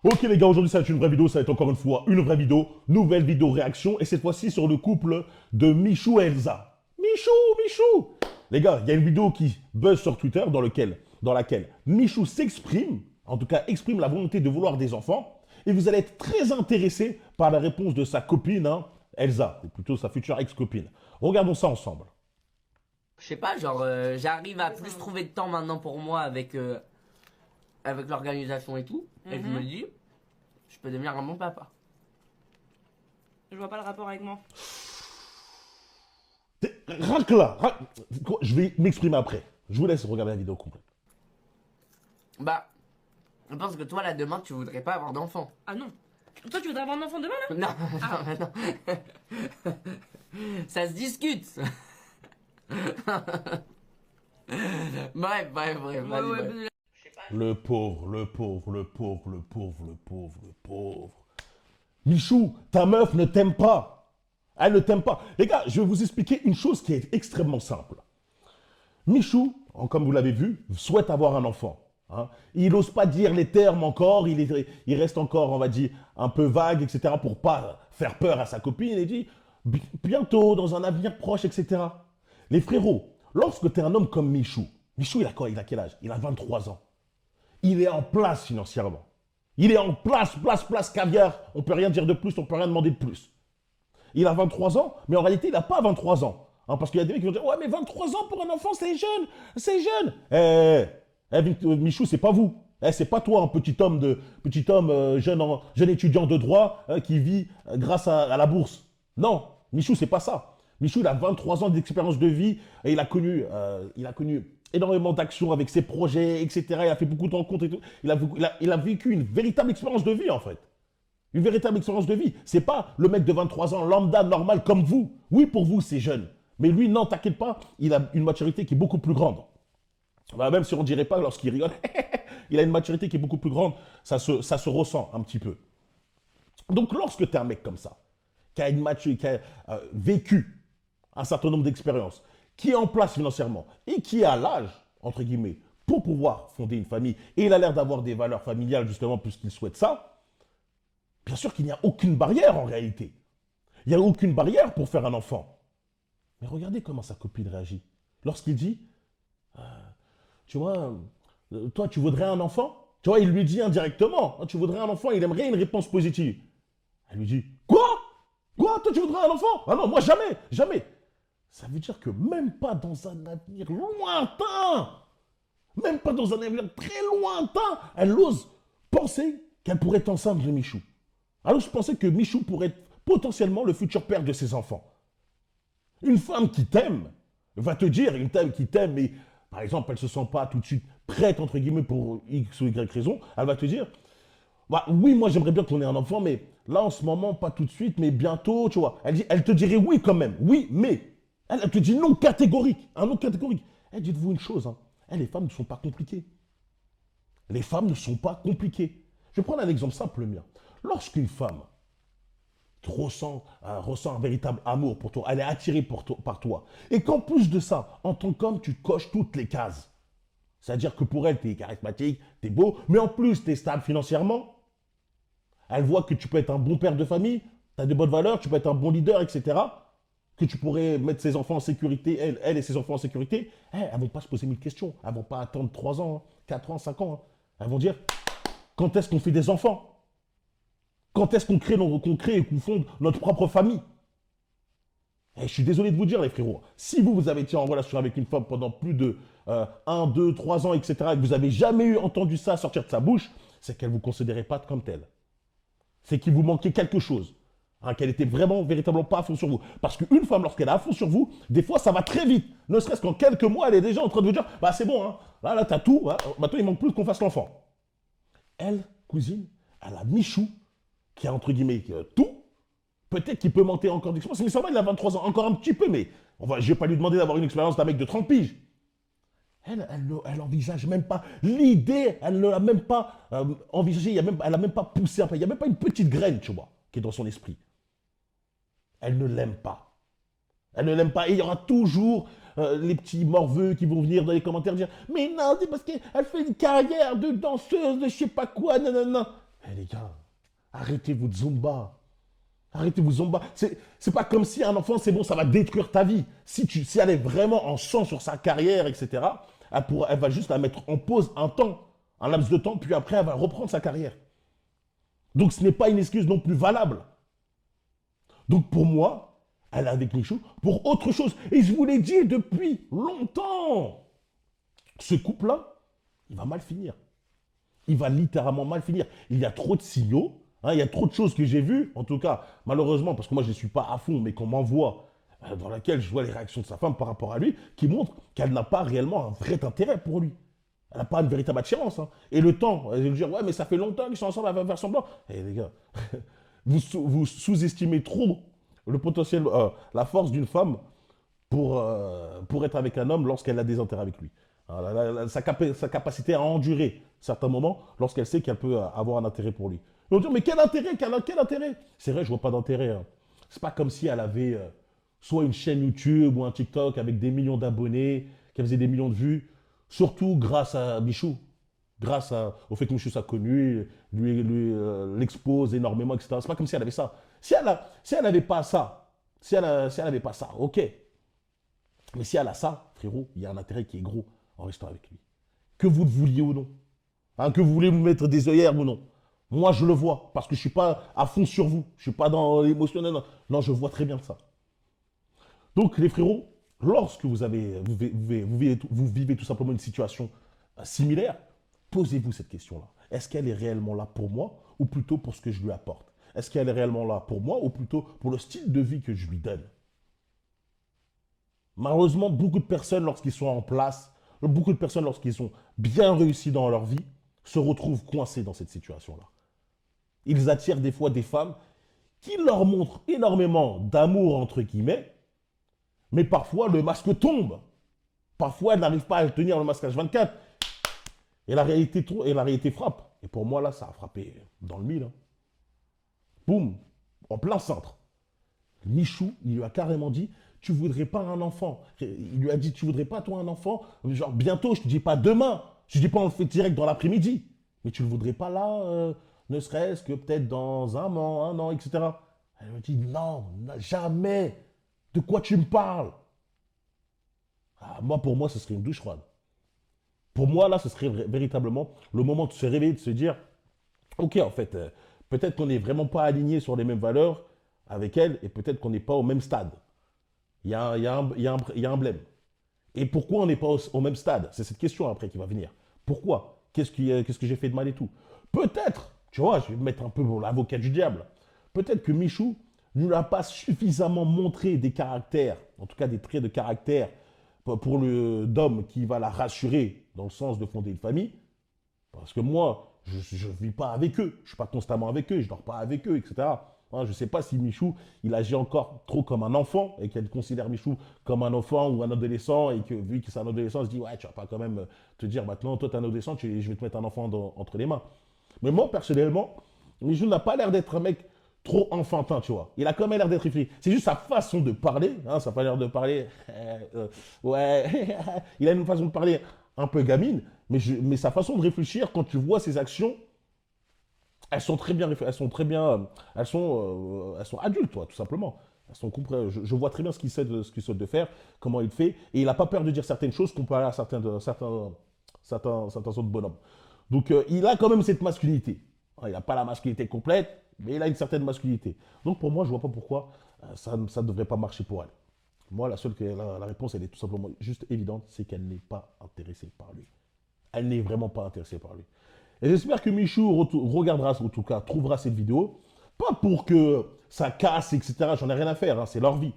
Ok les gars, aujourd'hui ça va être une vraie vidéo, ça va être encore une fois une vraie vidéo, nouvelle vidéo réaction, et cette fois-ci sur le couple de Michou et Elsa. Michou, Michou. Les gars, il y a une vidéo qui buzz sur Twitter dans laquelle Michou s'exprime, en tout cas exprime la volonté de vouloir des enfants, et vous allez être très intéressé par la réponse de sa copine, hein, Elsa, ou plutôt sa future ex-copine. Regardons ça ensemble. Je sais pas, genre, j'arrive à plus trouver de temps maintenant pour moi avec l'organisation et tout. Et je me dis, je peux devenir un bon papa. Je vois pas le rapport avec moi. Rac là, je vais m'exprimer après. Je vous laisse regarder la vidéo complète. Bah, je pense que toi, là, demain, tu voudrais pas avoir d'enfant. Ah non. Toi, tu voudrais avoir un enfant demain, là? Non, non. Ça se discute. Bref, vas-y, bref. Le pauvre, le pauvre, le pauvre, le pauvre, le pauvre, le pauvre. Michou, ta meuf ne t'aime pas. Elle ne t'aime pas. Les gars, je vais vous expliquer une chose qui est extrêmement simple. Michou, comme vous l'avez vu, souhaite avoir un enfant. Hein. Il n'ose pas dire les termes encore, il reste encore, on va dire, un peu vague, etc., pour pas faire peur à sa copine. Il dit bientôt, dans un avenir proche, etc. Les frérots, lorsque tu es un homme comme Michou, Michou, il a quoi? Il a quel âge? Il a 23 ans. Il est en place financièrement. Il est en place, caviar. On ne peut rien dire de plus, on ne peut rien demander de plus. Il a 23 ans, mais en réalité, il n'a pas 23 ans. Hein, parce qu'il y a des mecs qui vont dire, ouais, mais 23 ans pour un enfant, c'est jeune, c'est jeune. Michou, c'est pas vous. C'est pas toi, un petit homme jeune étudiant de droit qui vit grâce à la bourse. Non, Michou, c'est pas ça. Michou, il a 23 ans d'expérience de vie et il a connu énormément d'actions avec ses projets, etc. Il a fait beaucoup de rencontres et tout. Il a vécu une véritable expérience de vie, en fait. Une véritable expérience de vie. C'est pas le mec de 23 ans, lambda, normal, comme vous. Oui, pour vous, c'est jeune. Mais lui, non, t'inquiète pas, il a une maturité qui est beaucoup plus grande. Bah, même si on ne dirait pas lorsqu'il rigole, il a une maturité qui est beaucoup plus grande. Ça se ressent un petit peu. Donc, lorsque tu es un mec comme ça, qui a, qui a vécu un certain nombre d'expériences, qui est en place financièrement et qui a l'âge, entre guillemets, pour pouvoir fonder une famille, et il a l'air d'avoir des valeurs familiales, justement, puisqu'il souhaite ça, bien sûr qu'il n'y a aucune barrière en réalité. Il n'y a aucune barrière pour faire un enfant. Mais regardez comment sa copine réagit. Lorsqu'il dit, tu vois, toi, tu voudrais un enfant? Tu vois, il lui dit indirectement, tu voudrais un enfant, il aimerait une réponse positive. Elle lui dit, quoi? Quoi? Toi, tu voudrais un enfant? Ah non, moi, jamais, jamais. Ça veut dire que même pas dans un avenir lointain, même pas dans un avenir très lointain, elle ose penser qu'elle pourrait être enceinte de Michou. Alors je pensais que Michou pourrait être potentiellement le futur père de ses enfants. Une femme qui t'aime va te dire, une femme qui t'aime, mais par exemple, elle ne se sent pas tout de suite prête, entre guillemets, pour X ou Y raison, elle va te dire, bah, oui, moi j'aimerais bien qu'on ait un enfant, mais là en ce moment, pas tout de suite, mais bientôt, tu vois. Elle te dirait oui quand même, oui, mais. Elle te dit non catégorique, un non catégorique. Dites-vous une chose, hein. Les femmes ne sont pas compliquées. Les femmes ne sont pas compliquées. Je vais prendre un exemple simple, le mien. Lorsqu'une femme ressent un véritable amour pour toi, elle est attirée par toi, et qu'en plus de ça, en tant qu'homme, tu coches toutes les cases. C'est-à-dire que pour elle, tu es charismatique, tu es beau, mais en plus, tu es stable financièrement. Elle voit que tu peux être un bon père de famille, tu as de bonnes valeurs, tu peux être un bon leader, etc. Que tu pourrais mettre ses enfants en sécurité, elle et ses enfants en sécurité, elles ne vont pas se poser mille questions. Elles ne vont pas attendre 3 ans, 4 ans, 5 ans. Hein. Elles vont dire, quand est-ce qu'on fait des enfants? Quand est-ce qu'on crée et qu'on fonde notre propre famille? Je suis désolé de vous dire, les frérots, si vous avez été en relation avec une femme pendant plus de 1, 2, 3 ans, etc., et que vous n'avez jamais entendu ça sortir de sa bouche, c'est qu'elle ne vous considérait pas comme telle. C'est qu'il vous manquait quelque chose. Hein, qu'elle était vraiment, véritablement pas à fond sur vous. Parce qu'une femme, lorsqu'elle est à fond sur vous, des fois, ça va très vite. Ne serait-ce qu'en quelques mois, elle est déjà en train de vous dire, bah c'est bon, hein. Là, t'as tout. Hein. Maintenant, il manque plus qu'on fasse l'enfant. Elle, cousine, elle a Michou, qui a, entre guillemets, tout. Peut-être qu'il peut monter encore d'expérience, mais ça va, il a 23 ans, encore un petit peu, mais je ne vais pas lui demander d'avoir une expérience d'un mec de 30 piges. Elle envisage même pas l'idée, elle ne l'a même pas envisagée, elle n'a même pas poussé, il n'y a même pas une petite graine, tu vois, qui est dans son esprit. Elle ne l'aime pas. Elle ne l'aime pas. Et il y aura toujours les petits morveux qui vont venir dans les commentaires dire « Mais non, c'est parce qu'elle fait une carrière de danseuse, de je sais pas quoi, non, non, non. » Eh les gars, arrêtez votre zumba. Arrêtez vos zomba. C'est pas comme si un enfant, c'est bon, ça va détruire ta vie. Si elle est vraiment en sang sur sa carrière, etc., elle va juste la mettre en pause un temps, un laps de temps, puis après, elle va reprendre sa carrière. Donc, ce n'est pas une excuse non plus valable. Donc, pour moi, elle est avec Michou pour autre chose. Et je vous l'ai dit depuis longtemps. Ce couple-là, il va mal finir. Il va littéralement mal finir. Il y a trop de signaux. Hein, il y a trop de choses que j'ai vues, en tout cas, malheureusement, parce que moi je ne suis pas à fond, mais qu'on m'envoie, dans laquelle je vois les réactions de sa femme par rapport à lui, qui montrent qu'elle n'a pas réellement un vrai intérêt pour lui. Elle n'a pas une véritable attirance. Hein. Et le temps, elle va dire, ouais, mais ça fait longtemps qu'ils sont ensemble, elle va faire semblant. Eh les gars, vous sous-estimez trop le potentiel, la force d'une femme pour être avec un homme lorsqu'elle a des intérêts avec lui. Hein, sa capacité à endurer certains moments lorsqu'elle sait qu'elle peut avoir un intérêt pour lui. Ils vont dire, mais quel intérêt, quel intérêt? C'est vrai, je vois pas d'intérêt. Hein. C'est pas comme si elle avait soit une chaîne YouTube ou un TikTok avec des millions d'abonnés, qu'elle faisait des millions de vues, surtout grâce à Michou, au fait que Michou soit connu, l'expose énormément, etc. C'est pas comme si elle avait ça. Si elle n'avait pas ça, si elle avait pas ça, ok. Mais si elle a ça, frérot, il y a un intérêt qui est gros en restant avec lui. Que vous le vouliez ou non. Hein, que vous voulez vous mettre des œillères ou non. Moi, je le vois, parce que je ne suis pas à fond sur vous. Je ne suis pas dans l'émotionnel. Non, je vois très bien ça. Donc, les frérots, lorsque vous vivez tout simplement une situation similaire, posez-vous cette question-là. Est-ce qu'elle est réellement là pour moi ou plutôt pour ce que je lui apporte? Est-ce qu'elle est réellement là pour moi ou plutôt pour le style de vie que je lui donne? Malheureusement, beaucoup de personnes, lorsqu'ils sont en place, beaucoup de personnes, lorsqu'ils ont bien réussi dans leur vie, se retrouvent coincés dans cette situation-là. Ils attirent des fois des femmes qui leur montrent énormément d'amour, entre guillemets, mais parfois le masque tombe. Parfois, elles n'arrivent pas à tenir le masque H24 et la réalité frappe. Et pour moi, là, ça a frappé dans le mille. Hein. Boum, en plein centre. Michou, il lui a carrément dit, tu voudrais pas un enfant. Il lui a dit, tu voudrais pas toi un enfant? Genre, bientôt, je te dis pas demain. Je te dis pas on le fait direct dans l'après-midi. Mais tu le voudrais pas là, ne serait-ce que peut-être dans un an, etc. Elle me dit, non, jamais. De quoi tu me parles? Pour moi, ce serait une douche froide. Pour moi, là, ce serait véritablement le moment de se réveiller, de se dire, ok, en fait, peut-être qu'on n'est vraiment pas aligné sur les mêmes valeurs avec elle et peut-être qu'on n'est pas au même stade. Il y a un blème. Et pourquoi on n'est pas au même stade? C'est cette question après qui va venir. Pourquoi? Qu'est-ce que j'ai fait de mal et tout? Peut-être, tu vois, je vais me mettre un peu pour l'avocat du diable. Peut-être que Michou ne lui a pas suffisamment montré des caractères, en tout cas des traits de caractère pour le d'homme qui va la rassurer dans le sens de fonder une famille. Parce que moi, je ne vis pas avec eux. Je ne suis pas constamment avec eux, je ne dors pas avec eux, etc. Hein, je ne sais pas si Michou, il agit encore trop comme un enfant et qu'elle considère Michou comme un enfant ou un adolescent et que vu que c'est un adolescent, il se dit ouais, tu vas pas quand même te dire maintenant, toi tu es un adolescent, je vais te mettre un enfant entre les mains. Mais moi, personnellement, Michou n'a pas l'air d'être un mec trop enfantin, tu vois. Il a quand même l'air d'être réfléchi. C'est juste sa façon de parler, hein, sa manière de parler, ouais, il a une façon de parler un peu gamine, mais sa façon de réfléchir, quand tu vois ses actions, elles sont très bien, elles sont adultes, toi, tout simplement. Je vois très bien ce qu'il souhaite de faire, comment il fait, et il n'a pas peur de dire certaines choses comparé à certains autres bonhommes. Donc, il a quand même cette masculinité. Il n'a pas la masculinité complète, mais il a une certaine masculinité. Donc, pour moi, je ne vois pas pourquoi ça ne devrait pas marcher pour elle. Moi, la réponse, elle est tout simplement juste évidente, c'est qu'elle n'est pas intéressée par lui. Elle n'est vraiment pas intéressée par lui. Et j'espère que Michou regardera, en tout cas, trouvera cette vidéo. Pas pour que ça casse, etc. J'en ai rien à faire, hein, c'est leur vie.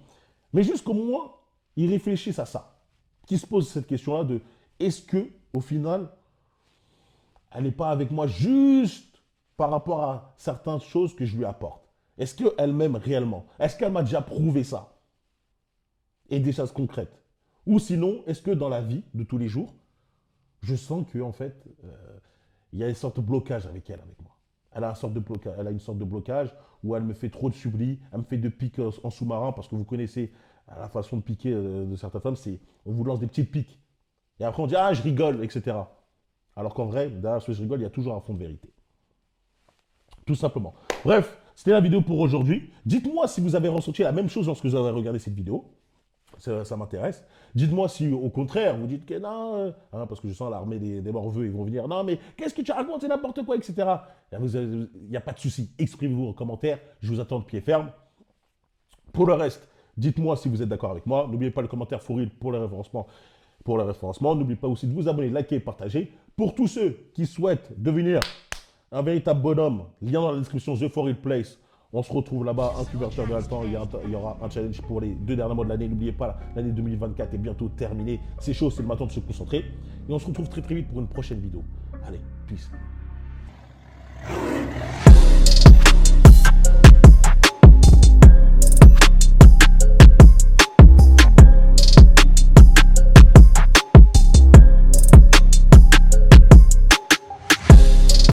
Mais juste qu'au moins, ils réfléchissent à ça. Qu'ils se posent cette question-là de est-ce que, au final, elle n'est pas avec moi juste par rapport à certaines choses que je lui apporte? Est-ce qu'elle m'aime réellement? Est-ce qu'elle m'a déjà prouvé ça? Et des choses concrètes. Ou sinon, est-ce que dans la vie de tous les jours, je sens que, en fait, il y a une sorte de blocage avec elle, avec moi. Elle a une sorte de blocage où elle me fait trop de sublis, elle me fait de piques en sous-marin, parce que vous connaissez la façon de piquer de certaines femmes, c'est on vous lance des petites piques. Et après on dit, ah, je rigole, etc. Alors qu'en vrai, derrière ce je rigole, il y a toujours un fond de vérité. Tout simplement. Bref, c'était la vidéo pour aujourd'hui. Dites-moi si vous avez ressenti la même chose lorsque vous avez regardé cette vidéo. Ça m'intéresse. Dites-moi si, au contraire, vous dites que non, parce que je sens l'armée des morveux, ils vont venir. Non, mais qu'est-ce que tu racontes, c'est n'importe quoi, etc. Il n'y a pas de souci. Exprimez-vous en commentaire. Je vous attends de pied ferme. Pour le reste, dites-moi si vous êtes d'accord avec moi. N'oubliez pas le commentaire Fouril pour le référencement. N'oubliez pas aussi de vous abonner, liker et partager. Pour tous ceux qui souhaitent devenir un véritable bonhomme, lien dans la description, The Fouril Place. On se retrouve là-bas, incubateur de Altan. Il y aura un challenge pour les 2 derniers mois de l'année. N'oubliez pas, l'année 2024 est bientôt terminée. C'est chaud, c'est le matin de se concentrer. Et on se retrouve très très vite pour une prochaine vidéo. Allez, peace.